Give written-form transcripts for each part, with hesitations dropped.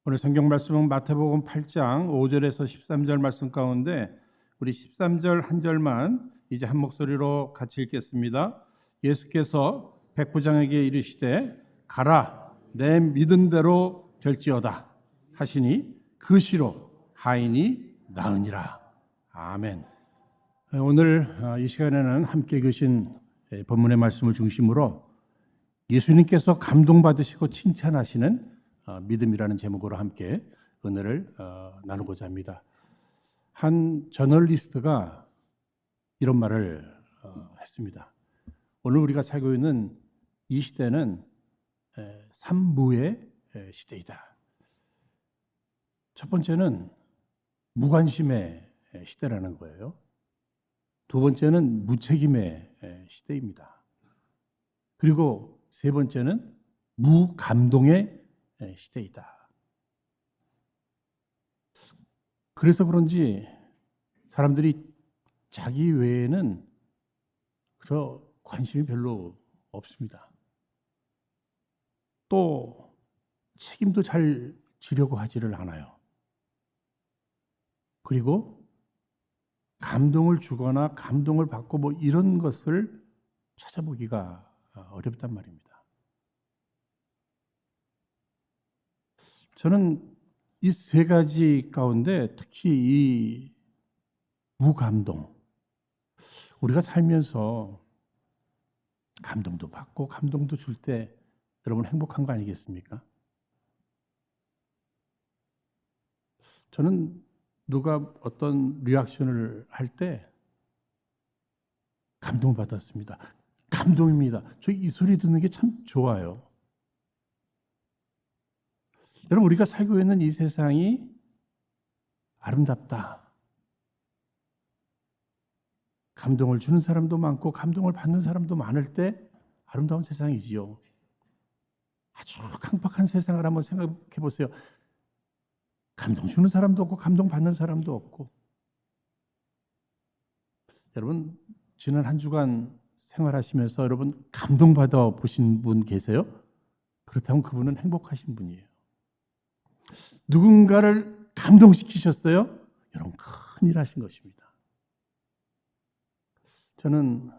오늘 성경 말씀은 마태복음 8장 5절에서 13절 말씀 가운데 우리 13절 한 절만 이제 한 목소리로 같이 읽겠습니다. 예수께서 백부장에게 이르시되 가라 내 믿은 대로 될지어다 하시니 그 시로 하인이 나으니라. 아멘. 오늘 이 시간에는 함께 계신 본문의 말씀을 중심으로 예수님께서 감동받으시고 칭찬하시는 믿음이라는 제목으로 함께 은혜를 나누고자 합니다. 한 저널리스트가 이런 말을 했습니다. 오늘 우리가 살고 있는 이 시대는 산무의 시대이다. 첫 번째는 무관심의 시대라는 거예요. 두 번째는 무책임의 시대입니다. 그리고 세 번째는 무감동의 시대이다. 그래서 그런지 사람들이 자기 외에는 그저 관심이 별로 없습니다. 또 책임도 잘 지려고 하지를 않아요. 그리고 감동을 주거나 감동을 받고 뭐 이런 것을 찾아보기가 어렵단 말입니다. 저는 이 세 가지 가운데 특히 이 무감동, 우리가 살면서 감동도 받고 감동도 줄 때 여러분 행복한 거 아니겠습니까? 저는 누가 어떤 리액션을 할 때 감동받았습니다. 감동입니다. 저 이 소리 듣는 게 참 좋아요. 여러분, 우리가 살고 있는 이 세상이 아름답다. 감동을 주는 사람도 많고 감동을 받는 사람도 많을 때 아름다운 세상이지요. 아주 강박한 세상을 한번 생각해 보세요. 감동 주는 사람도 없고 감동 받는 사람도 없고. 여러분, 지난 한 주간 생활하시면서 여러분 감동받아 보신 분 계세요? 그렇다면 그분은 행복하신 분이에요. 누군가를 감동시키셨어요? 여러분 큰일 하신 것입니다. 저는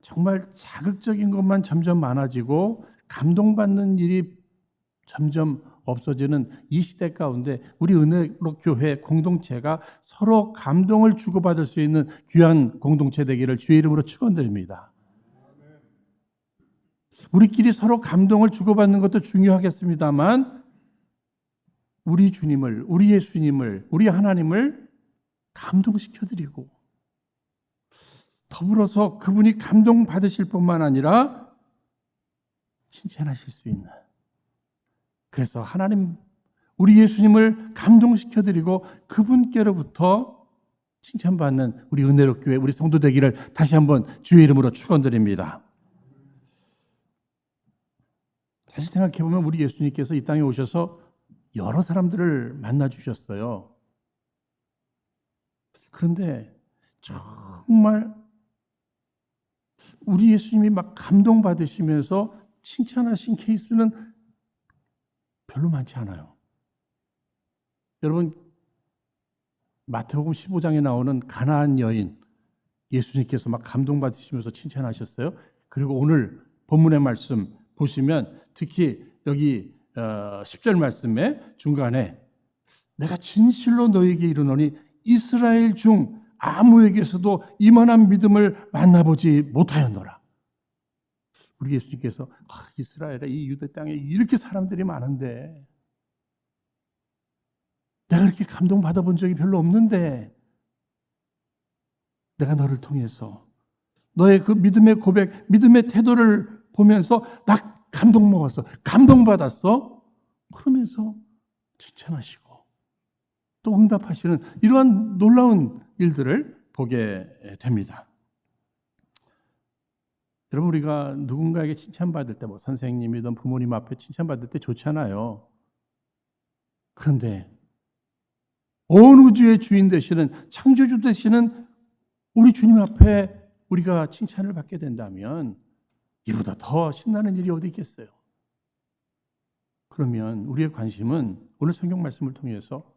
정말 자극적인 것만 점점 많아지고 감동받는 일이 점점 없어지는 이 시대 가운데 우리 은혜로 교회 공동체가 서로 감동을 주고받을 수 있는 귀한 공동체 되기를 주의 이름으로 축원드립니다. 우리끼리 서로 감동을 주고받는 것도 중요하겠습니다만 우리 주님을, 우리 예수님을, 우리 하나님을 감동시켜드리고 더불어서 그분이 감동받으실 뿐만 아니라 칭찬하실 수 있는, 그래서 하나님, 우리 예수님을 감동시켜드리고 그분께로부터 칭찬받는 우리 은혜로 교회, 우리 성도 되기를 다시 한번 주의 이름으로 축원드립니다. 다시 생각해보면 우리 예수님께서 이 땅에 오셔서 여러 사람들을 만나 주셨어요. 그런데 정말 우리 예수님이 막 감동받으시면서 칭찬하신 케이스는 별로 많지 않아요. 여러분, 마태복음 15장에 나오는 가나안 여인, 예수님께서 막 감동받으시면서 칭찬하셨어요. 그리고 오늘 본문의 말씀 보시면 특히 여기 10절 말씀의 중간에 내가 진실로 너에게 이르노니 이스라엘 중 아무에게서도 이만한 믿음을 만나보지 못하였노라. 우리 예수님께서 이스라엘에 이 유대 땅에 이렇게 사람들이 많은데 내가 이렇게 감동받아 본 적이 별로 없는데 내가 너를 통해서 너의 그 믿음의 고백, 믿음의 태도를 보면서 나 감동 먹었어. 감동받았어. 그러면서 칭찬하시고 또 응답하시는 이러한 놀라운 일들을 보게 됩니다. 여러분, 우리가 누군가에게 칭찬받을 때, 뭐 선생님이든 부모님 앞에 칭찬받을 때 좋잖아요. 그런데 온 우주의 주인 되시는, 창조주 되시는 우리 주님 앞에 우리가 칭찬을 받게 된다면 이보다 더 신나는 일이 어디 있겠어요? 그러면 우리의 관심은 오늘 성경 말씀을 통해서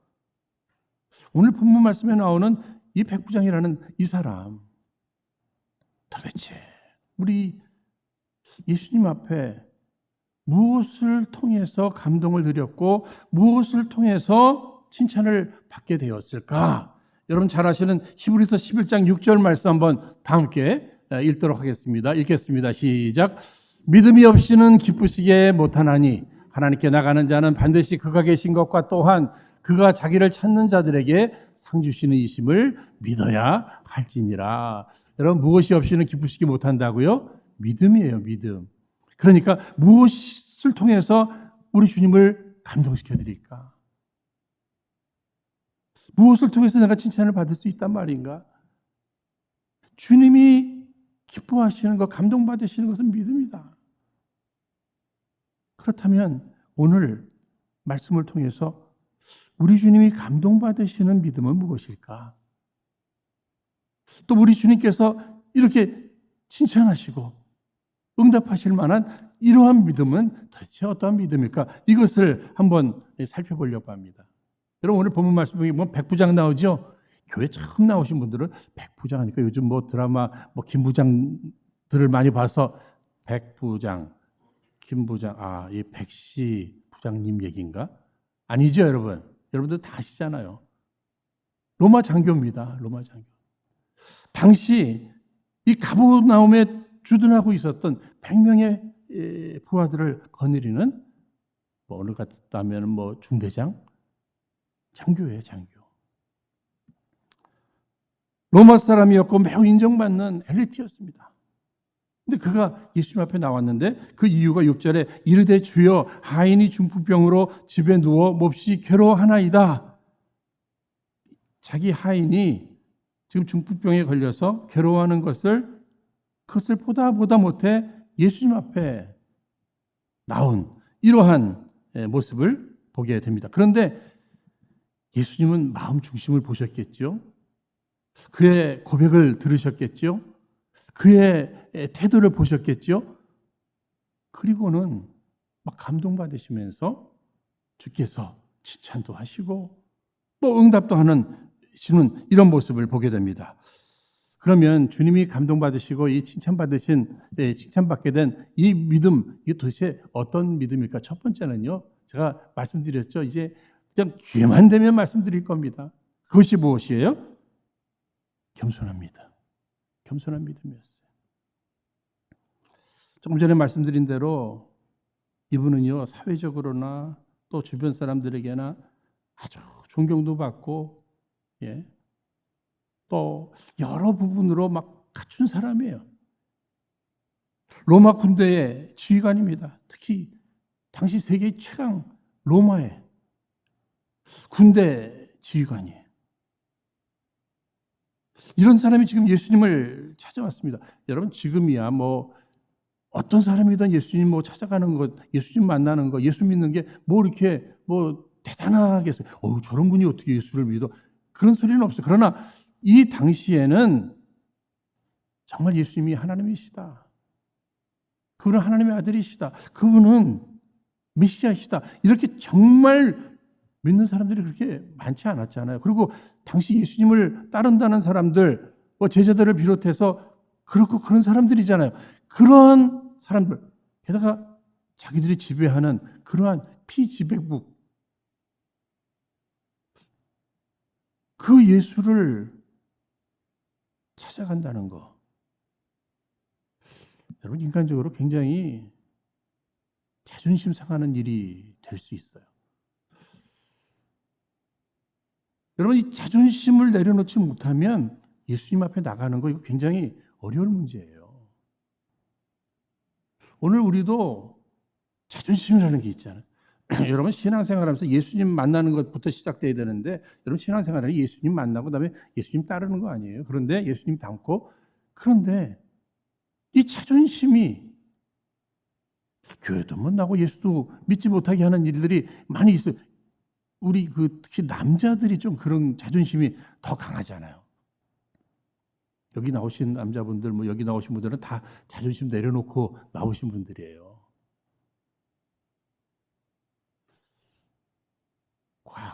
오늘 본문 말씀에 나오는 이 백부장이라는 이 사람, 도대체 우리 예수님 앞에 무엇을 통해서 감동을 드렸고 무엇을 통해서 칭찬을 받게 되었을까? 여러분 잘 아시는 히브리서 11장 6절 말씀 한번 다 함께 읽도록 하겠습니다. 읽겠습니다. 시작. 믿음이 없이는 기쁘시게 못하나니 하나님께 나가는 자는 반드시 그가 계신 것과 또한 그가 자기를 찾는 자들에게 상 주시는 이심을 믿어야 할지니라. 여러분 무엇이 없이는 기쁘시게 못한다고요? 믿음이에요. 믿음. 그러니까 무엇을 통해서 우리 주님을 감동시켜 드릴까? 무엇을 통해서 내가 칭찬을 받을 수 있단 말인가? 주님이 기뻐하시는 것, 감동받으시는 것은 믿음이다. 그렇다면 오늘 말씀을 통해서 우리 주님이 감동받으시는 믿음은 무엇일까? 또 우리 주님께서 이렇게 칭찬하시고 응답하실 만한 이러한 믿음은 도대체 어떠한 믿음일까? 이것을 한번 살펴보려고 합니다. 여러분 오늘 본문 말씀 중에 뭐 백부장 나오죠? 교회 처음 나오신 분들은 백부장 하니까 요즘 뭐 드라마 뭐 김부장들을 많이 봐서 백부장, 김부장, 이 백씨 부장님 얘기인가? 아니죠, 여러분. 여러분들 다 아시잖아요. 로마 장교입니다. 로마 장교. 당시 이 가버나움에 주둔하고 있었던 100명의 부하들을 거느리는 뭐 오늘 같다면 뭐 중대장, 장교예요, 장교. 로마 사람이었고 매우 인정받는 엘리트였습니다. 근데 그가 예수님 앞에 나왔는데 그 이유가 6절에 이르되 주여 하인이 중풍병으로 집에 누워 몹시 괴로워하나이다. 자기 하인이 지금 중풍병에 걸려서 괴로워하는 그것을 보다 못해 예수님 앞에 나온 이러한 모습을 보게 됩니다. 그런데 예수님은 마음 중심을 보셨겠죠. 그의 고백을 들으셨겠죠. 그의 태도를 보셨겠죠. 그리고는 막 감동받으시면서 주께서 칭찬도 하시고 또 응답도 하시는 이런 모습을 보게 됩니다. 그러면 주님이 감동받으시고 이 칭찬받게 된 이 믿음, 이게 도대체 어떤 믿음일까? 첫 번째는요, 제가 말씀드렸죠. 이제 그냥 기회만 되면 말씀드릴 겁니다. 그것이 무엇이에요? 겸손합니다. 겸손한 믿음이었어요. 조금 전에 말씀드린 대로 이분은요, 사회적으로나 또 주변 사람들에게나 아주 존경도 받고, 또 여러 부분으로 막 갖춘 사람이에요. 로마 군대의 지휘관입니다. 특히 당시 세계 최강 로마의 군대 지휘관이에요. 이런 사람이 지금 예수님을 찾아왔습니다. 여러분 지금이야 뭐 어떤 사람이든 예수님 뭐 찾아가는 것, 예수님 만나는 것, 예수 믿는 게 뭐 이렇게 뭐 대단하겠어요. 저런 분이 어떻게 예수를 믿어? 그런 소리는 없어요. 그러나 이 당시에는 정말 예수님이 하나님이시다. 그분은 하나님의 아들이시다. 그분은 메시아이시다. 이렇게 정말 믿는 사람들이 그렇게 많지 않았잖아요. 그리고 당시 예수님을 따른다는 사람들, 제자들을 비롯해서 그렇고 그런 사람들이잖아요. 그런 사람들, 게다가 자기들이 지배하는 그러한 피지배국, 그 예수를 찾아간다는 거. 여러분 인간적으로 굉장히 자존심 상하는 일이 될 수 있어요. 여러분 이 자존심을 내려놓지 못하면 예수님 앞에 나가는 거 이거 굉장히 어려운 문제예요. 오늘 우리도 자존심이라는 게 있잖아요. 여러분 신앙생활하면서 예수님 만나는 것부터 시작돼야 되는데 여러분 신앙생활은 예수님 만나고 그다음에 예수님 따르는 거 아니에요. 그런데 예수님 닮고 그런데 이 자존심이 교회도 못 나고 예수도 믿지 못하게 하는 일들이 많이 있어요. 우리 특히 남자들이 좀 그런 자존심이 더 강하잖아요. 여기 나오신 남자분들, 여기 나오신 분들은 다 자존심 내려놓고 나오신 분들이에요.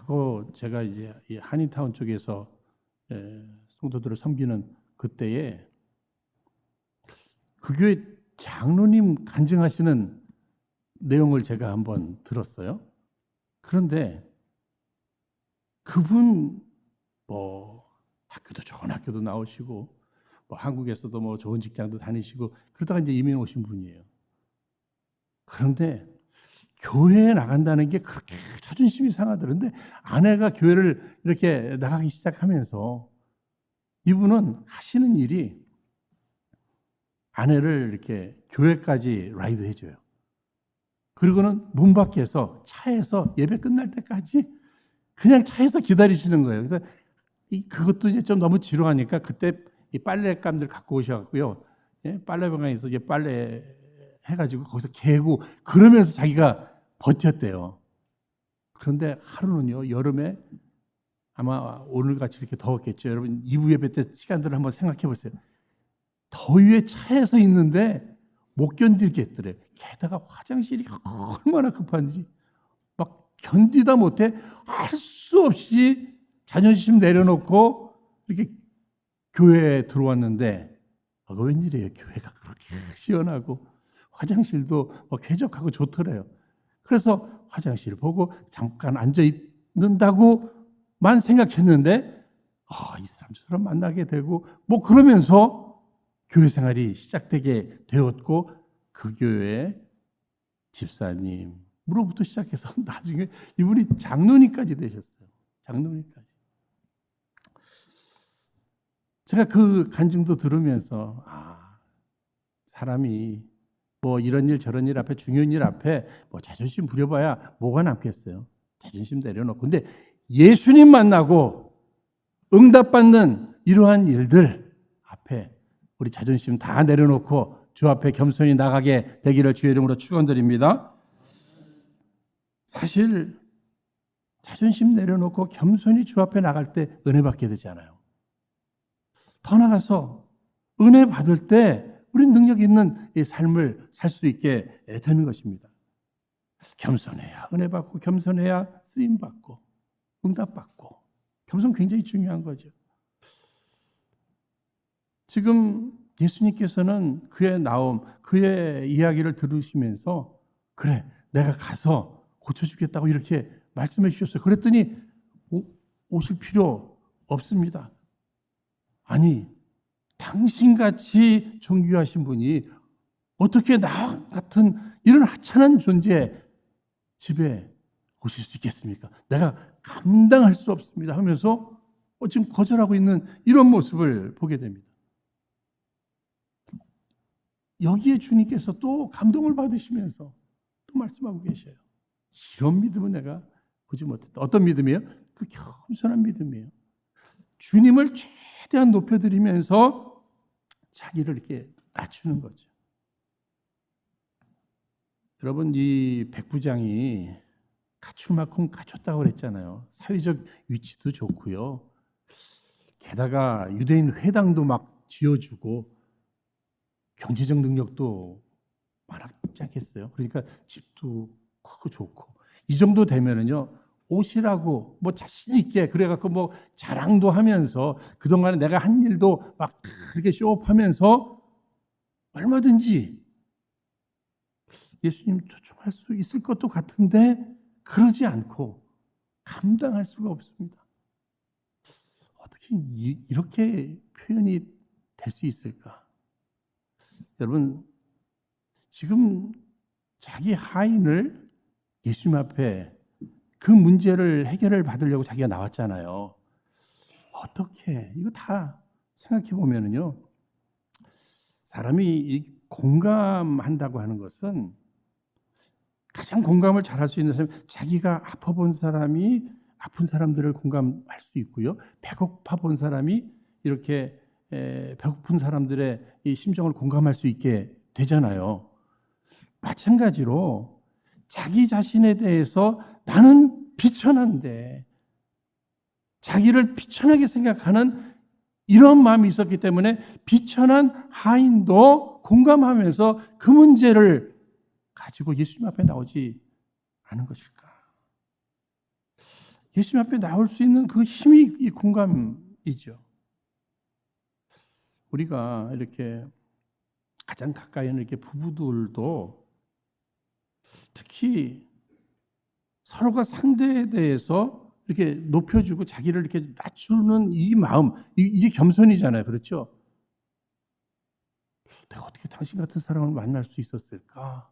과거 제가 이제 이 한인타운 쪽에서 성도들을 섬기는 그때에 그 교회 장로님 간증하시는 내용을 제가 한번 들었어요. 그런데 그분 뭐 학교도 좋은 학교도 나오시고 뭐 한국에서도 뭐 좋은 직장도 다니시고 그러다가 이제 이민 오신 분이에요. 그런데 교회에 나간다는 게 그렇게 자존심이 상하더라고요. 근데 아내가 교회를 이렇게 나가기 시작하면서 이분은 하시는 일이 아내를 이렇게 교회까지 라이드 해줘요. 그리고는 문 밖에서 차에서 예배 끝날 때까지 그냥 차에서 기다리시는 거예요. 그래서 그것도 이제 좀 너무 지루하니까 그때 이 빨래감들 갖고 오셔갖고요. 빨래방에서 이제 빨래 해가지고 거기서 개고 그러면서 자기가 버텼대요. 그런데 하루는요, 여름에 아마 오늘같이 이렇게 더웠겠죠. 여러분, 2부 예배 때 시간들을 한번 생각해 보세요. 더위에 차에서 있는데 못 견디겠더래. 게다가 화장실이 얼마나 급한지 막 견디다 못해 할 수 없이 자존심 내려놓고 이렇게 교회에 들어왔는데 웬일이에요. 교회가 그렇게 시원하고 화장실도 쾌적하고 좋더래요. 그래서 화장실 보고 잠깐 앉아 있는다고만 생각했는데 이 사람 저 사람 만나게 되고 뭐 그러면서 교회 생활이 시작되게 되었고 그 교회 집사님으로부터 시작해서 나중에 이분이 장로님까지 되셨어요. 장로님까지. 제가 그 간증도 들으면서 사람이 뭐 이런 일 저런 일 앞에 중요한 일 앞에 뭐 자존심 부려봐야 뭐가 남겠어요. 자존심 내려놓고. 근데 예수님 만나고 응답받는 이러한 일들 앞에 우리 자존심 다 내려놓고 주 앞에 겸손히 나가게 되기를 주의 이름으로 축원드립니다. 사실 자존심 내려놓고 겸손히 주 앞에 나갈 때 은혜 받게 되잖아요. 더 나가서 은혜 받을 때 우리 능력 있는 이 삶을 살 수 있게 되는 것입니다. 겸손해야 은혜 받고 겸손해야 쓰임 받고 응답 받고 겸손 굉장히 중요한 거죠. 지금 예수님께서는 그의 나옴, 그의 이야기를 들으시면서 그래 내가 가서 고쳐주겠다고 이렇게 말씀해 주셨어요. 그랬더니 오실 필요 없습니다. 아니 당신같이 존귀하신 분이 어떻게 나 같은 이런 하찮은 존재 집에 오실 수 있겠습니까? 내가 감당할 수 없습니다 하면서 지금 거절하고 있는 이런 모습을 보게 됩니다. 여기에 주님께서 또 감동을 받으시면서 또 말씀하고 계셔요. 이런 믿음은 내가 보지 못했다. 어떤 믿음이에요? 그 겸손한 믿음이에요. 주님을 최대한 높여드리면서 자기를 이렇게 낮추는 거죠. 여러분, 이 백부장이 갖출 만큼 갖췄다고 그랬잖아요. 사회적 위치도 좋고요. 게다가 유대인 회당도 막 지어주고 경제적 능력도 많았지 않겠어요? 그러니까 집도 크고 좋고 이 정도 되면은요 옷이라고 뭐 자신 있게 그래갖고 뭐 자랑도 하면서 그동안에 내가 한 일도 막 그렇게 쇼업하면서 얼마든지 예수님 초청할 수 있을 것도 같은데 그러지 않고 감당할 수가 없습니다. 어떻게 이렇게 표현이 될 수 있을까? 여러분, 지금 자기 하인을 예수님 앞에 그 문제를 해결을 받으려고 자기가 나왔잖아요. 어떻게 이거 다 생각해 보면은요, 사람이 공감한다고 하는 것은 가장 공감을 잘할 수 있는 사람이 자기가 아파본 사람이 아픈 사람들을 공감할 수 있고요, 배고파 본 사람이 이렇게 배고픈 사람들의 이 심정을 공감할 수 있게 되잖아요. 마찬가지로 자기 자신에 대해서 나는 비천한데 자기를 비천하게 생각하는 이런 마음이 있었기 때문에 비천한 하인도 공감하면서 그 문제를 가지고 예수님 앞에 나오지 않은 것일까? 예수님 앞에 나올 수 있는 그 힘이 이 공감이죠. 우리가 이렇게 가장 가까이 있는 이렇게 부부들도 특히 서로가 상대에 대해서 이렇게 높여주고 자기를 이렇게 낮추는 이 마음, 이게 겸손이잖아요. 그렇죠? 내가 어떻게 당신 같은 사람을 만날 수 있었을까?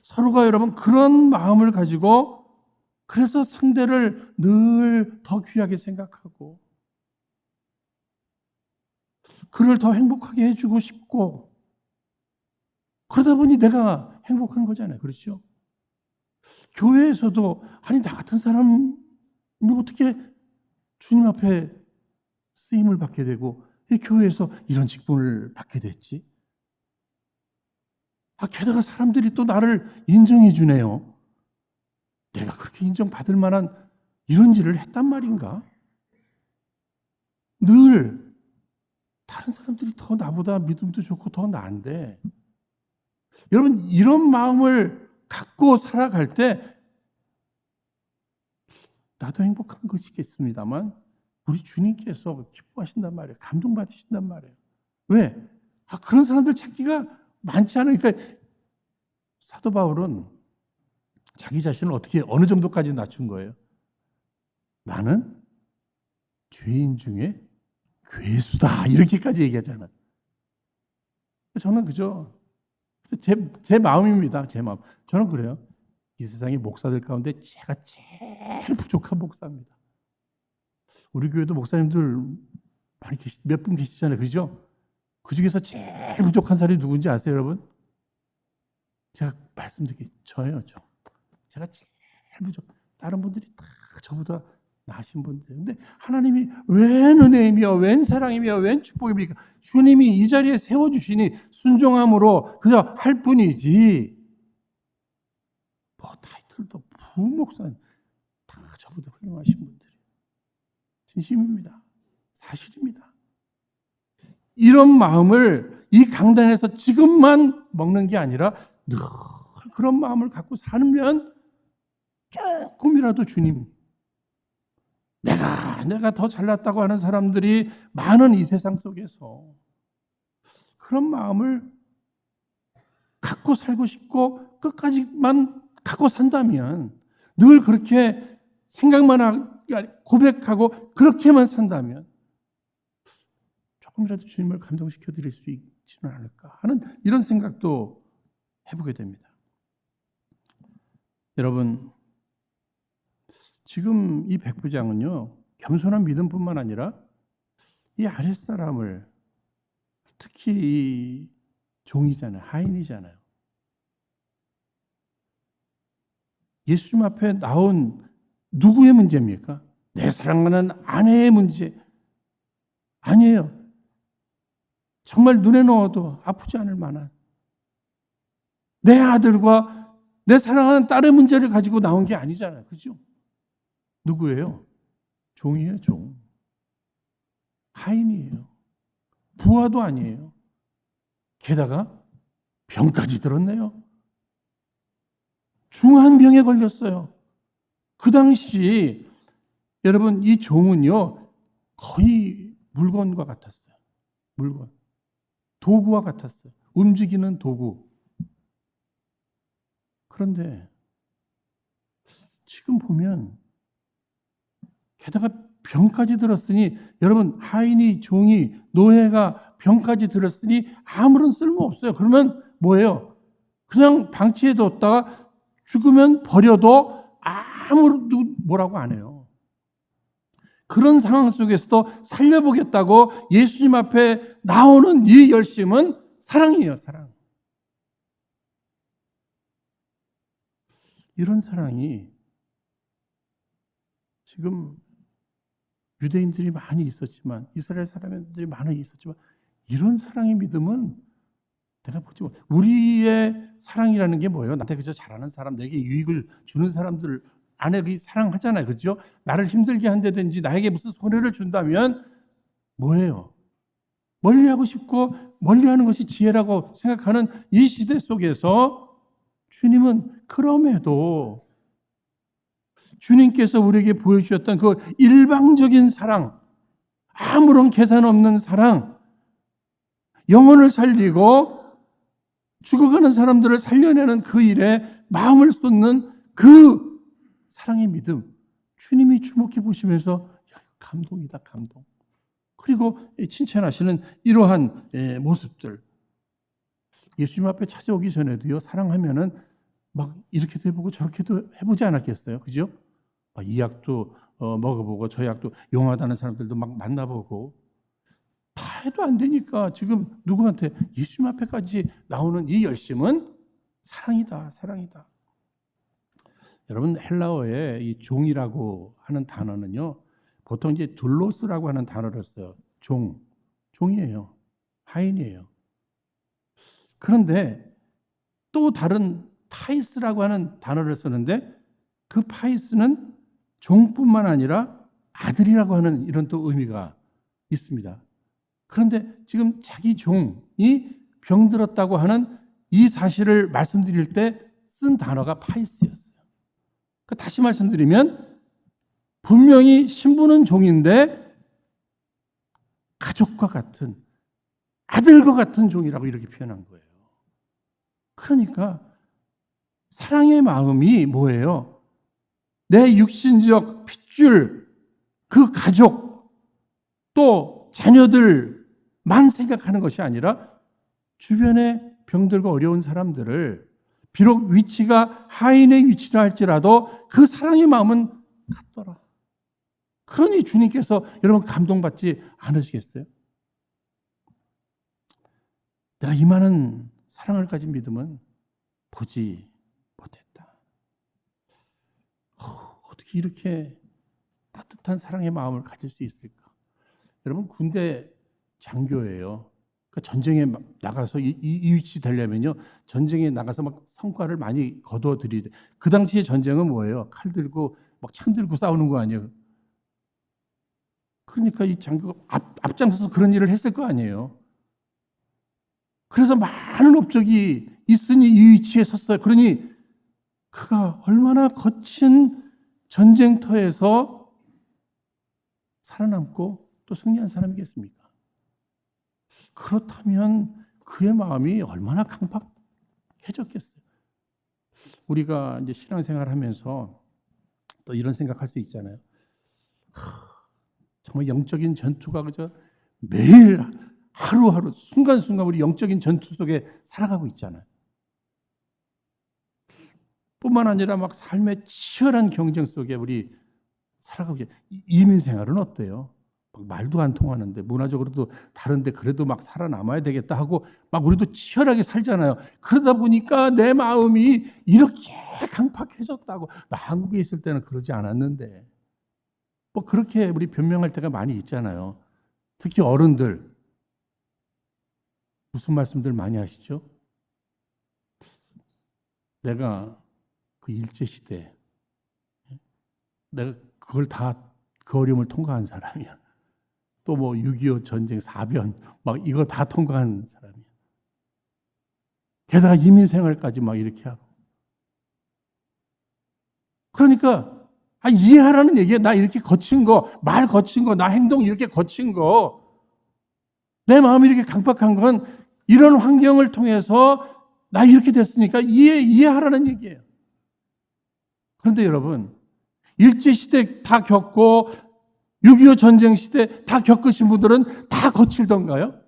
서로가 여러분 그런 마음을 가지고 그래서 상대를 늘 더 귀하게 생각하고 그를 더 행복하게 해주고 싶고 그러다 보니 내가 행복한 거잖아요. 그렇죠? 교회에서도 아니 나 같은 사람이 어떻게 주님 앞에 쓰임을 받게 되고 이 교회에서 이런 직분을 받게 됐지? 게다가 사람들이 또 나를 인정해 주네요. 내가 그렇게 인정받을 만한 이런 일을 했단 말인가? 늘 다른 사람들이 더 나보다 믿음도 좋고 더 나은데 여러분 이런 마음을 갖고 살아갈 때 나도 행복한 것이겠습니다만 우리 주님께서 기뻐하신단 말이에요. 감동받으신단 말이에요. 왜? 그런 사람들 찾기가 많지 않으니까 사도 바울은 자기 자신을 어떻게 어느 정도까지 낮춘 거예요? 나는 죄인 중에 괴수다 이렇게까지 얘기하잖아. 저는 그죠? 제 마음입니다. 제 마음. 저는 그래요. 이 세상의 목사들 가운데 제가 제일 부족한 목사입니다. 우리 교회도 목사님들 많이 몇 분 계시잖아요. 그죠? 그 중에서 제일 부족한 사람이 누군지 아세요, 여러분? 제가 말씀드릴게요. 저예요, 저. 제가 제일 부족. 다른 분들이 다 저보다 나으신 분들. 근데 하나님이 웬 은혜이며 웬 사랑이며 웬 축복입니까? 주님이 이 자리에 세워주시니 순종함으로 그저 할 뿐이지. 뭐 타이틀도 부목사님 다 저보다 훌륭하신 분들이에요. 진심입니다. 사실입니다. 이런 마음을 이 강단에서 지금만 먹는 게 아니라 늘 그런 마음을 갖고 살면 조금이라도 주님 내가 더 잘났다고 하는 사람들이 많은 이 세상 속에서 그런 마음을 갖고 살고 싶고 끝까지만 갖고 산다면 늘 그렇게 생각만 고백하고 그렇게만 산다면 조금이라도 주님을 감동시켜 드릴 수 있지는 않을까 하는 이런 생각도 해보게 됩니다. 여러분 지금 이 백부장은요 겸손한 믿음뿐만 아니라 이 아랫사람을 특히 이 종이잖아요. 하인이잖아요. 예수님 앞에 나온 누구의 문제입니까? 내 사랑하는 아내의 문제 아니에요. 정말 눈에 넣어도 아프지 않을 만한 내 아들과 내 사랑하는 딸의 문제를 가지고 나온 게 아니잖아요. 그죠? 누구예요? 종이에요, 종. 하인이에요. 부하도 아니에요. 게다가 병까지 들었네요. 중한 병에 걸렸어요. 그 당시 여러분 이 종은요 거의 물건과 같았어요. 물건. 도구와 같았어요. 움직이는 도구. 그런데 지금 보면 게다가 병까지 들었으니 여러분 하인이 종이 노예가 병까지 들었으니 아무런 쓸모 없어요. 그러면 뭐예요? 그냥 방치해뒀다가 죽으면 버려도 아무도 뭐라고 안 해요. 그런 상황 속에서도 살려보겠다고 예수님 앞에 나오는 이 열심은 사랑이에요. 사랑. 이런 사랑이 지금 유대인들이 많이 있었지만 이스라엘 사람들이 많이 있었지만 이런 사랑의 믿음은 내가 보지 못. 우리의 사랑이라는 게 뭐예요? 나한테 그저 잘하는 사람, 내게 유익을 주는 사람들 안에 사랑하잖아요, 그렇죠? 나를 힘들게 한다든지 나에게 무슨 손해를 준다면 뭐예요? 멀리하고 싶고 멀리하는 것이 지혜라고 생각하는 이 시대 속에서 주님은 그럼에도 주님께서 우리에게 보여주셨던 그 일방적인 사랑, 아무런 계산 없는 사랑, 영혼을 살리고 죽어가는 사람들을 살려내는 그 일에 마음을 쏟는 그 사랑의 믿음, 주님이 주목해 보시면서 감동이다, 감동. 그리고 칭찬하시는 이러한 모습들. 예수님 앞에 찾아오기 전에도요, 사랑하면은 막 이렇게도 해보고 저렇게도 해보지 않았겠어요? 그죠? 이 약도 먹어보고 저 약도 용하다는 사람들도 막 만나보고 다 해도 안 되니까 지금 누구한테 예수님 앞에까지 나오는 이 열심은 사랑이다, 사랑이다. 여러분 헬라어에 이 종이라고 하는 단어는요, 보통 이제 둘로스라고 하는 단어를 써요. 종이에요. 하인이에요. 그런데 또 다른 파이스라고 하는 단어를 쓰는데 그 파이스는 종뿐만 아니라 아들이라고 하는 이런 또 의미가 있습니다. 그런데 지금 자기 종이 병들었다고 하는 이 사실을 말씀드릴 때 쓴 단어가 파이스였어요. 다시 말씀드리면 분명히 신부는 종인데 가족과 같은 아들과 같은 종이라고 이렇게 표현한 거예요. 그러니까 사랑의 마음이 뭐예요? 내 육신적 핏줄, 그 가족, 또 자녀들만 생각하는 것이 아니라 주변의 병들고 어려운 사람들을 비록 위치가 하인의 위치라 할지라도 그 사랑의 마음은 같더라. 그러니 주님께서 여러분 감동받지 않으시겠어요? 내가 이 많은 사랑을 가진 믿음은 보지 못했다. 어떻게 이렇게 따뜻한 사랑의 마음을 가질 수 있을까? 여러분 군대 장교예요. 그 전쟁에 나가서 이 위치 되려면요, 전쟁에 나가서 막 성과를 많이 거둬들이야 돼. 그 당시에 전쟁은 뭐예요? 칼 들고 막 창 들고 싸우는 거 아니에요? 그러니까 이 장교가 앞장서서 그런 일을 했을 거 아니에요. 그래서 많은 업적이 있으니 이 위치에 섰어요. 그러니 그가 얼마나 거친 전쟁터에서 살아남고 또 승리한 사람이겠습니까? 그렇다면 그의 마음이 얼마나 강팍해졌겠어요. 우리가 이제 신앙생활 하면서 또 이런 생각할 수 있잖아요. 정말 영적인 전투가 그저 매일 하루하루 순간순간 우리 영적인 전투 속에 살아가고 있잖아요. 뿐만 아니라 막 삶의 치열한 경쟁 속에 우리 살아가고 있어요. 이민 생활은 어때요? 막 말도 안 통하는데 문화적으로도 다른데 그래도 막 살아남아야 되겠다 하고 막 우리도 치열하게 살잖아요. 그러다 보니까 내 마음이 이렇게 강팍해졌다고. 나 한국에 있을 때는 그러지 않았는데. 뭐 그렇게 우리 변명할 때가 많이 있잖아요. 특히 어른들. 무슨 말씀들 많이 하시죠? 내가 그 일제시대, 내가 그걸 다 그 어려움을 통과한 사람이야. 또 뭐 6.25 전쟁 사변 막 이거 다 통과한 사람이야. 게다가 이민 생활까지 막 이렇게 하고. 그러니까 이해하라는 얘기야. 나 이렇게 거친 거, 말 거친 거, 나 행동 이렇게 거친 거, 내 마음이 이렇게 강박한 건 이런 환경을 통해서 나 이렇게 됐으니까 이해하라는 얘기예요. 그런데 여러분, 일제시대 다 겪고 6.25 전쟁 시대 다 겪으신 분들은 다 거칠던가요?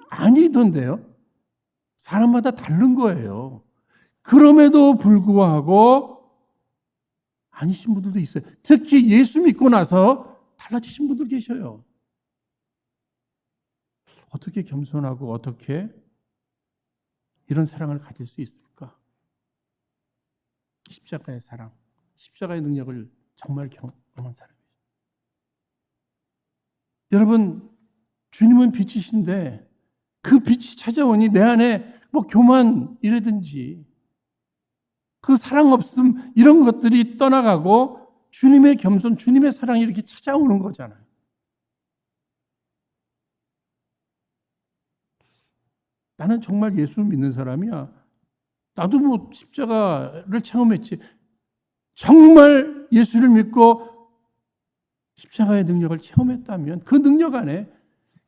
아니던데요. 사람마다 다른 거예요. 그럼에도 불구하고 아니신 분들도 있어요. 특히 예수 믿고 나서 달라지신 분들 계셔요. 어떻게 겸손하고 어떻게 이런 사랑을 가질 수 있을까? 십자가의 사랑, 십자가의 능력을 정말 경험한 사람이에요. 여러분, 주님은 빛이신데 그 빛이 찾아오니 내 안에 뭐 교만이라든지 그 사랑 없음 이런 것들이 떠나가고 주님의 겸손, 주님의 사랑이 이렇게 찾아오는 거잖아요. 나는 정말 예수 믿는 사람이야. 나도 뭐 십자가를 체험했지. 정말 예수를 믿고 십자가의 능력을 체험했다면 그 능력 안에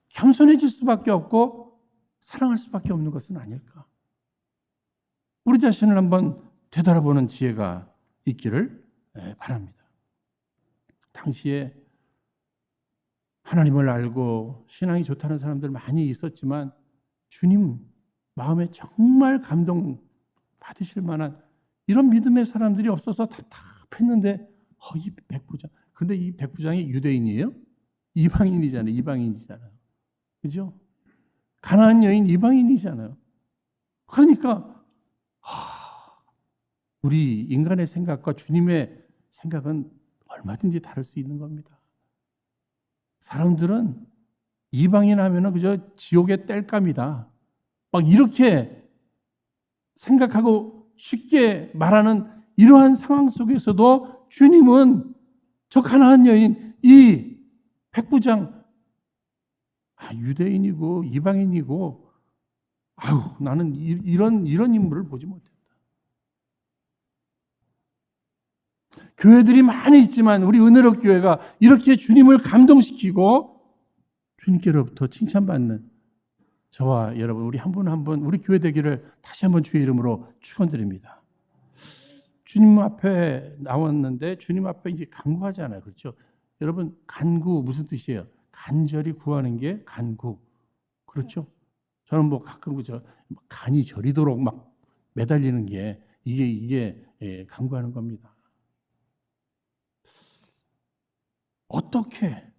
겸손해질 수밖에 없고 사랑할 수밖에 없는 것은 아닐까. 우리 자신을 한번 되돌아보는 지혜가 있기를 바랍니다. 당시에 하나님을 알고 신앙이 좋다는 사람들 많이 있었지만 주님 마음에 정말 감동 받으실 만한 이런 믿음의 사람들이 없어서 답답했는데 이 백부장. 근데 이 백부장이 유대인이에요? 이방인이잖아요. 그죠? 가나안 여인 이방인이잖아요. 그러니까 우리 인간의 생각과 주님의 생각은 얼마든지 다를 수 있는 겁니다. 사람들은 이방인 하면은 그저 지옥의 땔감이다. 막 이렇게 생각하고 쉽게 말하는 이러한 상황 속에서도 주님은 저 가나안 여인, 이 백부장, 유대인이고 이방인이고, 나는 이런 인물을 보지 못했다. 교회들이 많이 있지만 우리 은혜롭 교회가 이렇게 주님을 감동시키고 주님께로부터 칭찬받는 저와 여러분, 우리 한 분 한 분 우리 교회 되기를 다시 한번 주의 이름으로 축원드립니다. 주님 앞에 나왔는데 주님 앞에 이제 간구하잖아요. 그렇죠? 여러분, 간구 무슨 뜻이에요? 간절히 구하는 게 간구. 그렇죠? 저는 뭐 가끔 그죠? 간이 저리도록 막 매달리는 게 이게 간구하는 겁니다. 어떻게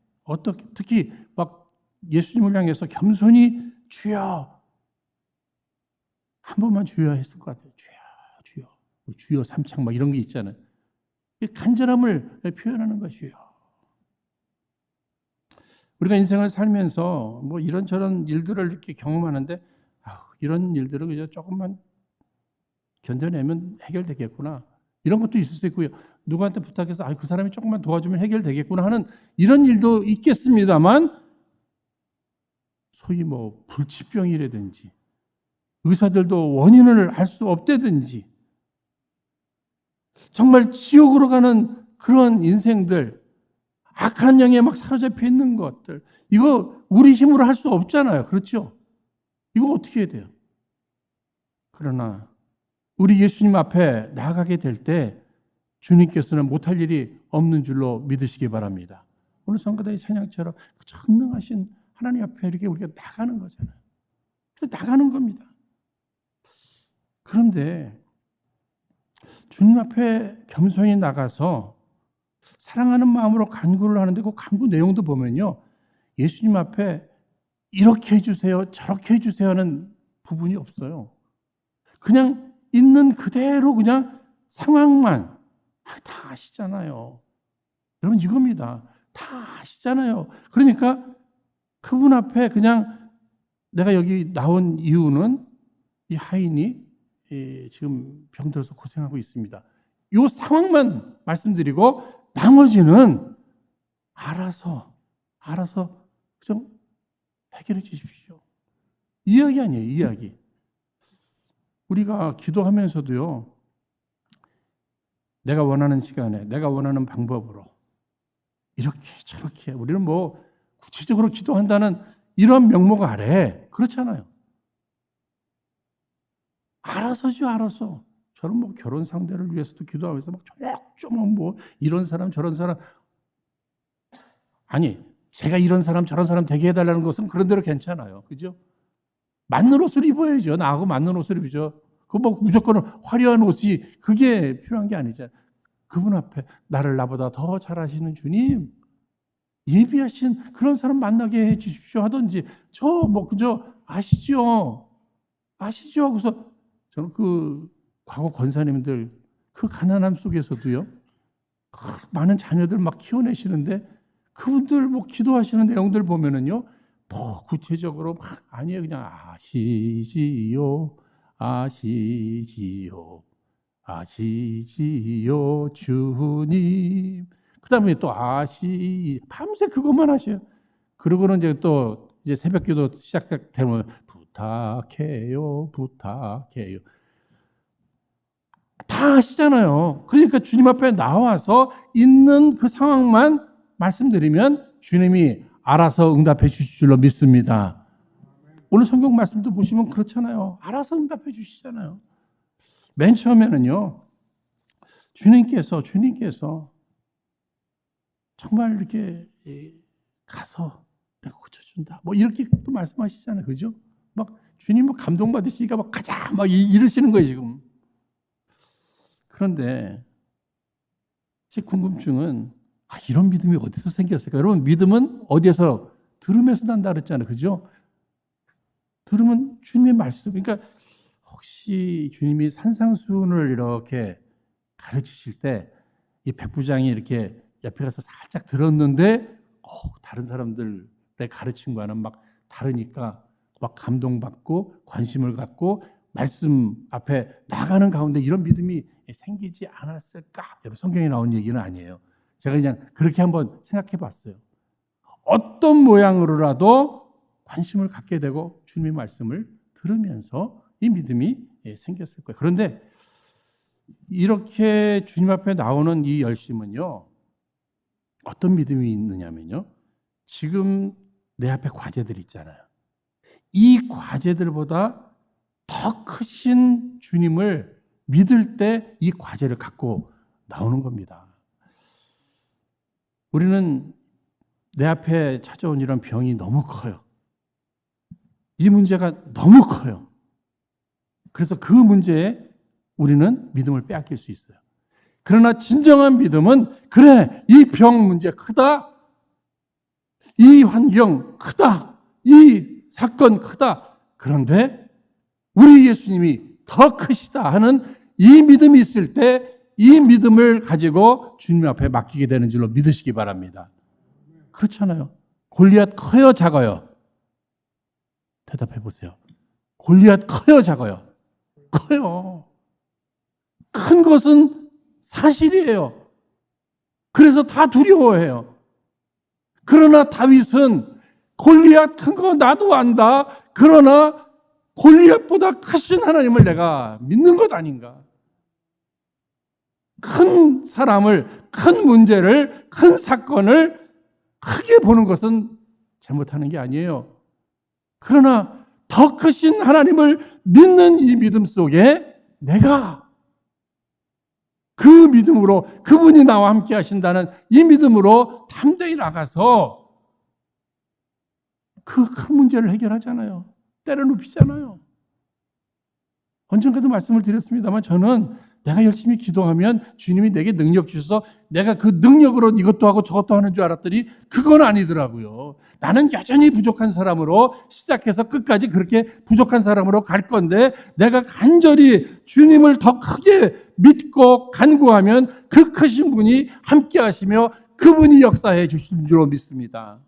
특히 막 예수님을 향해서 겸손히 주여 한 번만 주여 했을 것 같아요. 주여 삼창 막 이런 게 있잖아요. 간절함을 표현하는 것이요. 우리가 인생을 살면서 뭐 이런저런 일들을 이렇게 경험하는데 이런 일들을 그저 조금만 견뎌내면 해결되겠구나. 이런 것도 있을 수 있고요. 누구한테 부탁해서 그 사람이 조금만 도와주면 해결되겠구나 하는 이런 일도 있겠습니다만 소위 뭐 불치병이라든지 의사들도 원인을 알 수 없다든지 정말 지옥으로 가는 그런 인생들, 악한 영에 막 사로잡혀 있는 것들, 이거 우리 힘으로 할 수 없잖아요. 그렇죠? 이거 어떻게 해야 돼요? 그러나 우리 예수님 앞에 나아가게 될 때 주님께서는 못할 일이 없는 줄로 믿으시기 바랍니다. 오늘 성가대의 찬양처럼 전능하신 하나님 앞에 이렇게 우리가 나가는 거잖아요. 나가는 겁니다. 그런데 주님 앞에 겸손히 나가서 사랑하는 마음으로 간구를 하는데 그 간구 내용도 보면요. 예수님 앞에 이렇게 해주세요, 저렇게 해주세요 하는 부분이 없어요. 그냥 있는 그대로 그냥 상황만 다 아시잖아요. 여러분 이겁니다. 다 아시잖아요. 그러니까 그분 앞에 그냥 내가 여기 나온 이유는 이 하인이 지금 병들어서 고생하고 있습니다. 이 상황만 말씀드리고 나머지는 알아서 좀 해결해 주십시오. 이야기 아니에요. 이야기. 우리가 기도하면서도요. 내가 원하는 시간에 내가 원하는 방법으로 이렇게 저렇게 우리는 뭐 구체적으로 기도한다는 이런 명목 아래 그렇잖아요. 알아서죠. 알아서. 저는 뭐 결혼 상대를 위해서도 기도하면서 막 조목조목 뭐 이런 사람 저런 사람 아니 제가 이런 사람 저런 사람 되게 해달라는 것은 그런 대로 괜찮아요. 그죠? 맞는 옷을 입어야죠. 나하고 맞는 옷을 입죠. 그 뭐 무조건 화려한 옷이 그게 필요한 게 아니잖아요. 그분 앞에 나를 나보다 더 잘하시는 주님 예비하신 그런 사람 만나게 해 주십시오 하든지 저 뭐 그저 아시죠? 그래서 저는 그 과거 권사님들 그 가난함 속에서도요. 그 많은 자녀들 막 키워내시는데 그분들 뭐 기도하시는 내용들 보면은요. 뭐 구체적으로 막 아니에요. 그냥 아시지요 주님. 그다음에 또 밤새 그것만 하셔요. 그러고는 이제 새벽기도 부탁해요. 다 다 아시잖아요. 그러니까 주님 앞에 나와서 있는 그 상황만 말씀드리면 주님이 알아서 응답해 주실 줄로 믿습니다. 오늘 성경 말씀도 보시면 그렇잖아요. 알아서 응답해 주시잖아요. 맨 처음에는요, 주님께서 정말 이렇게 가서 내가 고쳐준다. 뭐 이렇게 또 말씀하시잖아요. 그죠? 막 주님 뭐 감동받으시니까 막 가자! 막 이러시는 거예요, 지금. 그런데 제 궁금증은 이런 믿음이 어디서 생겼을까? 여러분, 믿음은 어디에서? 들음에서 난다 그랬잖아요. 그죠? 들으면 주님의 말씀. 그러니까 혹시 주님이 산상수훈을 이렇게 가르치실 때 이 백부장이 이렇게 옆에 가서 살짝 들었는데 다른 사람들의 가르침과는 막 다르니까 막 감동받고 관심을 갖고 말씀 앞에 나가는 가운데 이런 믿음이 생기지 않았을까? 여러분, 성경에 나온 얘기는 아니에요. 제가 그냥 그렇게 한번 생각해 봤어요. 어떤 모양으로라도 관심을 갖게 되고 주님의 말씀을 들으면서 이 믿음이 생겼을 거예요. 그런데 이렇게 주님 앞에 나오는 이 열심은요, 어떤 믿음이 있느냐면요, 지금 내 앞에 과제들 있잖아요. 이 과제들보다 더 크신 주님을 믿을 때 이 과제를 갖고 나오는 겁니다. 우리는 내 앞에 찾아온 이런 병이 너무 커요. 이 문제가 너무 커요. 그래서 그 문제에 우리는 믿음을 빼앗길 수 있어요. 그러나 진정한 믿음은 그래, 이 병 문제 크다. 이 환경 크다. 이 사건 크다. 그런데 우리 예수님이 더 크시다 하는 이 믿음이 있을 때 이 믿음을 가지고 주님 앞에 맡기게 되는 줄로 믿으시기 바랍니다. 그렇잖아요. 골리앗 커요, 작아요? 대답해 보세요. 골리앗 커요, 작아요? 커요. 큰 것은 사실이에요. 그래서 다 두려워해요. 그러나 다윗은 골리앗 큰 거 나도 안다. 그러나 골리앗보다 크신 하나님을 내가 믿는 것 아닌가. 큰 사람을, 큰 문제를, 큰 사건을 크게 보는 것은 잘못하는 게 아니에요. 그러나 더 크신 하나님을 믿는 이 믿음 속에 내가 그 믿음으로 그분이 나와 함께 하신다는 이 믿음으로 담대히 나가서 그 큰 문제를 해결하잖아요. 때려눕히잖아요. 언젠가도 말씀을 드렸습니다만 저는 내가 열심히 기도하면 주님이 내게 능력 주셔서 내가 그 능력으로 이것도 하고 저것도 하는 줄 알았더니 그건 아니더라고요. 나는 여전히 부족한 사람으로 시작해서 끝까지 그렇게 부족한 사람으로 갈 건데 내가 간절히 주님을 더 크게 믿고 간구하면 그 크신 분이 함께 하시며 그분이 역사해 주신 줄로 믿습니다.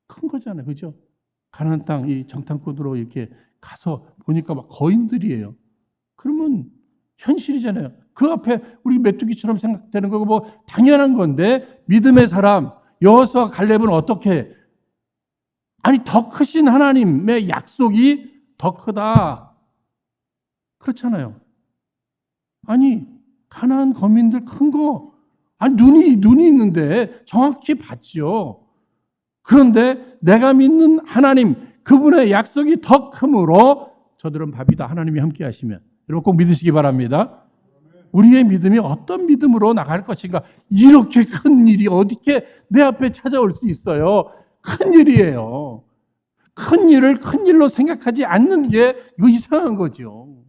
큰 거잖아요. 그죠? 가나안 땅, 이 정탐꾼으로 이렇게 가서 보니까 막 거인들이에요. 그러면 현실이잖아요. 그 앞에 우리 메뚜기처럼 생각되는 거고 뭐 당연한 건데 믿음의 사람 여호수아 갈렙은 어떻게? 아니 더 크신 하나님의 약속이 더 크다. 그렇잖아요. 아니 가나안 거민들 큰 거 아니 눈이 있는데 정확히 봤죠. 그런데 내가 믿는 하나님 그분의 약속이 더 크므로 저들은 밥이다. 하나님이 함께 하시면 여러분 꼭 믿으시기 바랍니다. 우리의 믿음이 어떤 믿음으로 나갈 것인가. 이렇게 큰 일이 어떻게 내 앞에 찾아올 수 있어요. 큰 일이에요. 큰 일을 큰 일로 생각하지 않는 게 이거 이상한 거죠.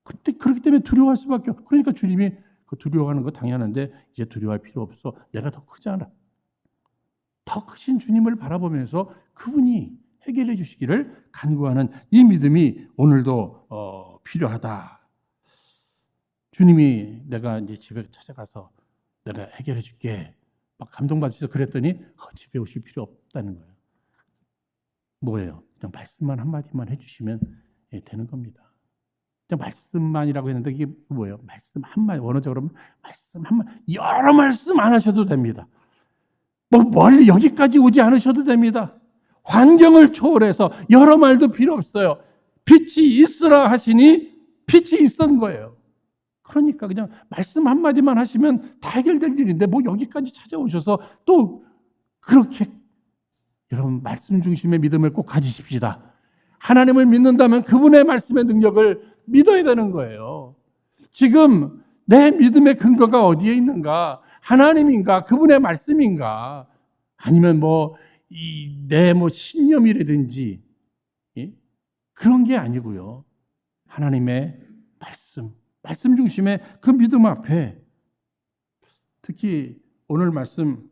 그때 그렇기 때문에 두려워할 수밖에 없어요. 그러니까 주님이 그 두려워하는 거 당연한데 이제 두려워할 필요 없어. 내가 더 크잖아. 더 크신 주님을 바라보면서 그분이 해결해 주시기를 간구하는 이 믿음이 오늘도 필요하다. 주님이 내가 이제 집에 찾아가서 내가 해결해 줄게. 막 감동받으셔서 그랬더니 집에 오실 필요 없다는 거예요. 뭐예요? 그냥 말씀만 한마디만 해주시면 되는 겁니다. 그냥 말씀만이라고 했는데 이게 뭐예요? 말씀 한마디, 원어적으로 말씀 한마디, 여러 말씀 안 하셔도 됩니다. 뭐 멀리 여기까지 오지 않으셔도 됩니다. 환경을 초월해서 여러 말도 필요 없어요. 빛이 있으라 하시니 빛이 있었던 거예요. 그러니까 그냥 말씀 한마디만 하시면 다 해결될 일인데 뭐 여기까지 찾아오셔서 또 그렇게, 여러분 말씀 중심의 믿음을 꼭 가지십시다. 하나님을 믿는다면 그분의 말씀의 능력을 믿어야 되는 거예요. 지금 내 믿음의 근거가 어디에 있는가? 하나님인가? 그분의 말씀인가? 아니면 내 신념이라든지, 그런 게 아니고요. 하나님의 말씀 중심의 그 믿음 앞에, 특히 오늘 말씀,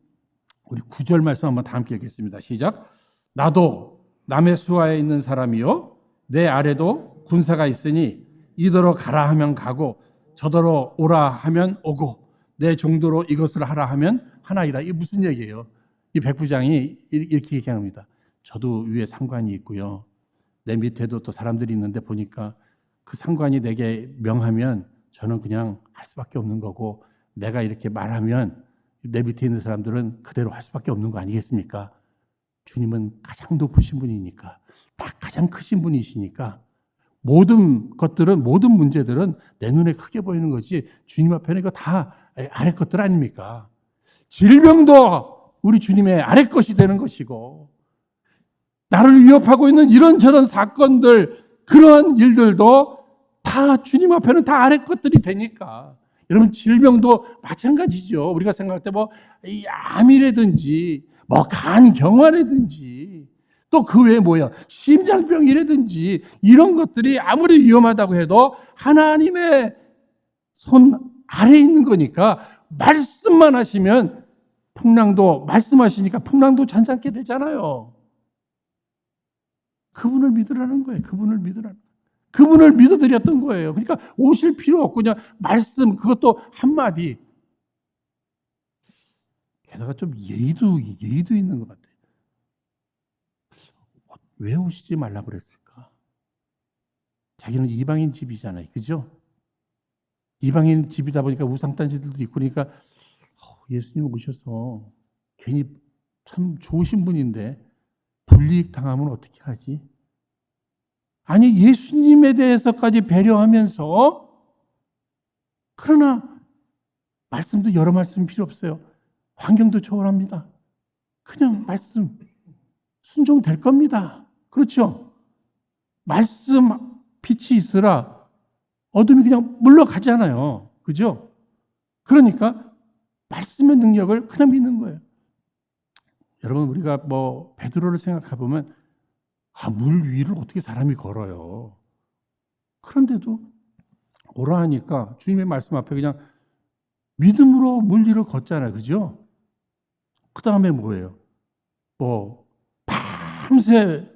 우리 9절 말씀 한번 다 함께 읽겠습니다. 시작. 나도 남의 수하에 있는 사람이요 내 아래도 군사가 있으니 이더러 가라 하면 가고 저더러 오라 하면 오고 내 정도로 이것을 하라 하면 하나이다. 이게 무슨 얘기예요? 이 백부장이 이렇게 얘기합니다. 저도 위에 상관이 있고요. 내 밑에도 또 사람들이 있는데 보니까 그 상관이 내게 명하면 저는 그냥 할 수밖에 없는 거고, 내가 이렇게 말하면 내 밑에 있는 사람들은 그대로 할 수밖에 없는 거 아니겠습니까? 주님은 가장 높으신 분이니까, 딱 가장 크신 분이시니까 모든 것들은, 모든 문제들은 내 눈에 크게 보이는 거지 주님 앞에는 이거 다 아래 것들 아닙니까? 질병도 우리 주님의 아래 것이 되는 것이고, 나를 위협하고 있는 이런저런 사건들, 그러한 일들도 다 주님 앞에는 다 아래 것들이 되니까. 여러분 질병도 마찬가지죠. 우리가 생각할 때 이 암이라든지 간경화라든지 또 그 외에 심장병이라든지 이런 것들이 아무리 위험하다고 해도 하나님의 손 아래에 있는 거니까, 말씀만 하시면 말씀하시니까 풍랑도 잔잔케 되잖아요. 그분을 믿으라는 거예요. 그분을 믿어드렸던 거예요. 그러니까 오실 필요 없고 그냥 말씀, 그것도 한마디. 게다가 좀 예의도 있는 것 같아요. 왜 오시지 말라고 그랬을까? 자기는 이방인 집이잖아요. 그죠? 이방인 집이다 보니까 우상단지들도 있고, 그러니까 예수님 오셔서 괜히 참 좋으신 분인데 불이익 당하면 어떻게 하지? 아니, 예수님에 대해서까지 배려하면서, 그러나 말씀도 여러 말씀 필요 없어요. 환경도 초월합니다. 그냥 말씀 순종될 겁니다. 그렇죠? 말씀 빛이 있으라 어둠이 그냥 물러가잖아요. 그죠? 그러니까 말씀의 능력을 그냥 믿는 거예요. 여러분, 우리가 베드로를 생각해 보면 물 위를 어떻게 사람이 걸어요? 그런데도 오라 하니까 주님의 말씀 앞에 그냥 믿음으로 물 위를 걷잖아요. 그죠? 그 다음에 뭐예요? 밤새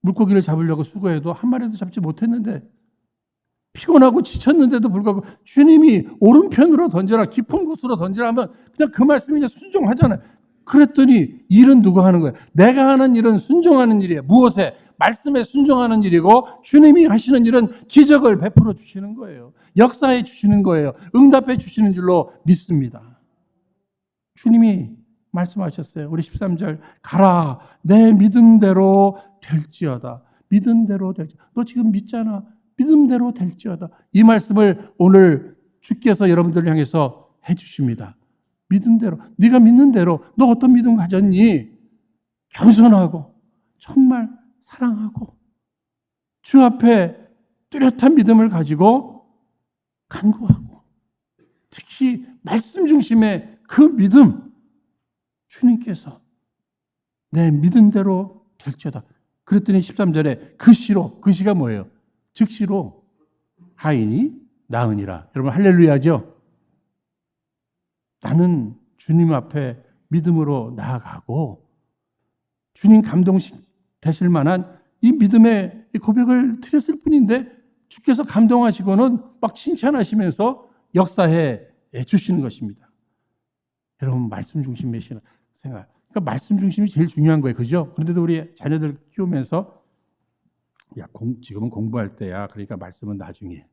물고기를 잡으려고 수고해도 한 마리도 잡지 못했는데, 피곤하고 지쳤는데도 불구하고 주님이 오른편으로 던져라, 깊은 곳으로 던져라 하면 그냥 그 말씀에 그냥 순종하잖아요. 그랬더니 일은 누가 하는 거예요? 내가 하는 일은 순종하는 일이에요. 무엇에? 말씀에 순종하는 일이고, 주님이 하시는 일은 기적을 베풀어 주시는 거예요. 역사해 주시는 거예요. 응답해 주시는 줄로 믿습니다. 주님이 말씀하셨어요. 우리 13절, 가라, 내 믿음대로 될지어다. 믿음대로 될지어다. 너 지금 믿잖아. 믿음대로 될지어다. 이 말씀을 오늘 주께서 여러분들을 향해서 해주십니다. 믿음대로, 네가 믿는 대로. 너 어떤 믿음 가졌니? 겸손하고 정말 사랑하고 주 앞에 뚜렷한 믿음을 가지고 간구하고, 특히 말씀 중심의 그 믿음, 주님께서 내 믿은 대로 될지어다. 그랬더니 13절에 그 시가 뭐예요? 즉시로 하이니 나으니라. 여러분 할렐루야죠? 나는 주님 앞에 믿음으로 나아가고 주님 감동되실 만한 이 믿음의 고백을 드렸을 뿐인데, 주께서 감동하시고는 막 칭찬하시면서 역사해 주시는 것입니다. 여러분 말씀 중심의 생각. 그러니까 말씀 중심이 제일 중요한 거예요. 그죠? 그런데도 우리 자녀들 키우면서 지금은 공부할 때야. 그러니까 말씀은 나중에.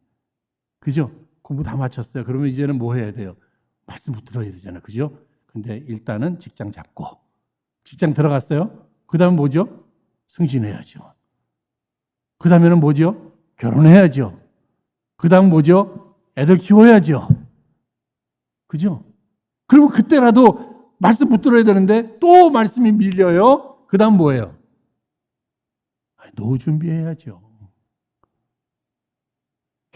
그죠? 공부 다 마쳤어요. 그러면 이제는 뭐 해야 돼요? 말씀 들어야 되잖아요. 그죠? 근데 일단은 직장 잡고, 직장 들어갔어요? 그 다음 뭐죠? 승진해야죠. 그 다음에는 뭐죠? 결혼해야죠. 그 다음 뭐죠? 애들 키워야죠. 그죠? 그리고 그때라도 말씀 붙들어야 되는데 또 말씀이 밀려요. 그 다음 뭐예요? 노후 준비해야죠.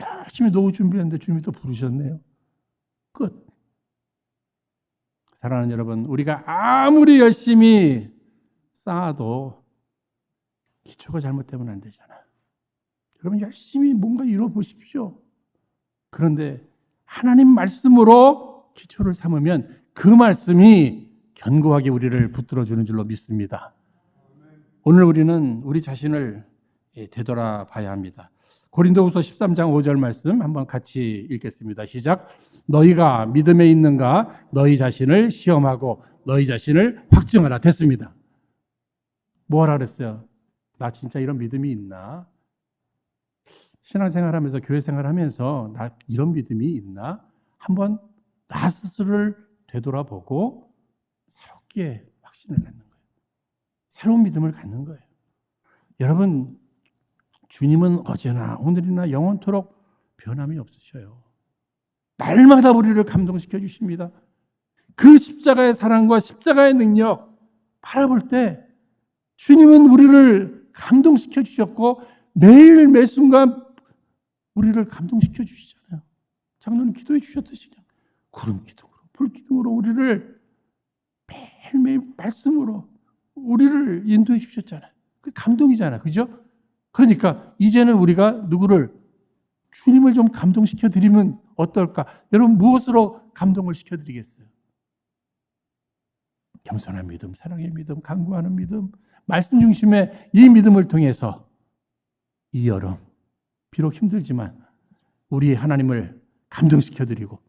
열심히 노후 준비했는데 주님이 또 부르셨네요. 끝. 사랑하는 여러분, 우리가 아무리 열심히 쌓아도 기초가 잘못되면 안 되잖아. 여러분 열심히 뭔가 이뤄 보십시오. 그런데 하나님 말씀으로 기초를 삼으면 그 말씀이 견고하게 우리를 붙들어주는 줄로 믿습니다. 오늘 우리는 우리 자신을 되돌아봐야 합니다. 고린도후서 13장 5절 말씀 한번 같이 읽겠습니다. 시작. 너희가 믿음에 있는가 너희 자신을 시험하고 너희 자신을 확증하라. 됐습니다. 뭐하라 그랬어요? 나 진짜 이런 믿음이 있나? 신앙생활하면서 교회생활하면서 나 이런 믿음이 있나? 한번 나 스스로를 되돌아보고 새롭게 확신을 갖는 거예요. 새로운 믿음을 갖는 거예요. 여러분, 주님은 어제나 오늘이나 영원토록 변함이 없으셔요. 날마다 우리를 감동시켜 주십니다. 그 십자가의 사랑과 십자가의 능력 바라볼 때 주님은 우리를 감동시켜 주셨고 매일 매 순간 우리를 감동시켜 주시잖아요. 장로님 기도해 주셨듯이 구름 기둥으로 불 기둥으로 우리를 매일매일 말씀으로 우리를 인도해 주셨잖아요. 그 감동이잖아요. 그죠? 그러니까 이제는 우리가 누구를 주님을 좀 감동시켜 드리면 어떨까? 여러분 무엇으로 감동을 시켜 드리겠어요? 겸손한 믿음, 사랑의 믿음, 간구하는 믿음, 말씀 중심의 이 믿음을 통해서 이 여름 비록 힘들지만 우리 하나님을 감동시켜 드리고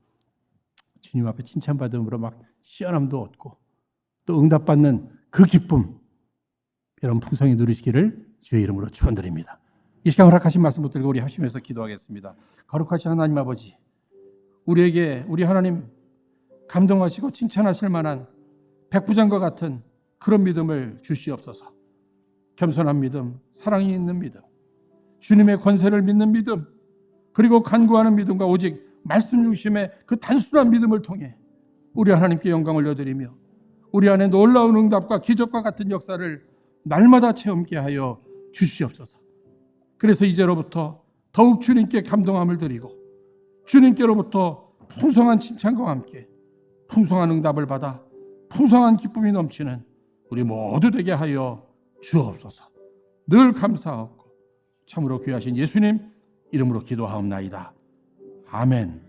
주님 앞에 칭찬받음으로 막 시원함도 얻고 또 응답받는 그 기쁨 여러분 풍성히 누리시기를 주의 이름으로 축원드립니다. 이 시간 허락하신 말씀 붙들고 우리 합심해서 기도하겠습니다. 거룩하신 하나님 아버지, 우리에게 우리 하나님 감동하시고 칭찬하실 만한 백부장과 같은 그런 믿음을 주시옵소서. 겸손한 믿음, 사랑이 있는 믿음, 주님의 권세를 믿는 믿음, 그리고 간구하는 믿음과 오직 말씀 중심의 그 단순한 믿음을 통해 우리 하나님께 영광을 올려드리며 우리 안에 놀라운 응답과 기적과 같은 역사를 날마다 체험케 하여 주시옵소서. 그래서 이제로부터 더욱 주님께 감동함을 드리고 주님께로부터 풍성한 칭찬과 함께 풍성한 응답을 받아 풍성한 기쁨이 넘치는 우리 모두 되게 하여 주옵소서. 늘 감사하고 참으로 귀하신 예수님 이름으로 기도하옵나이다. 아멘.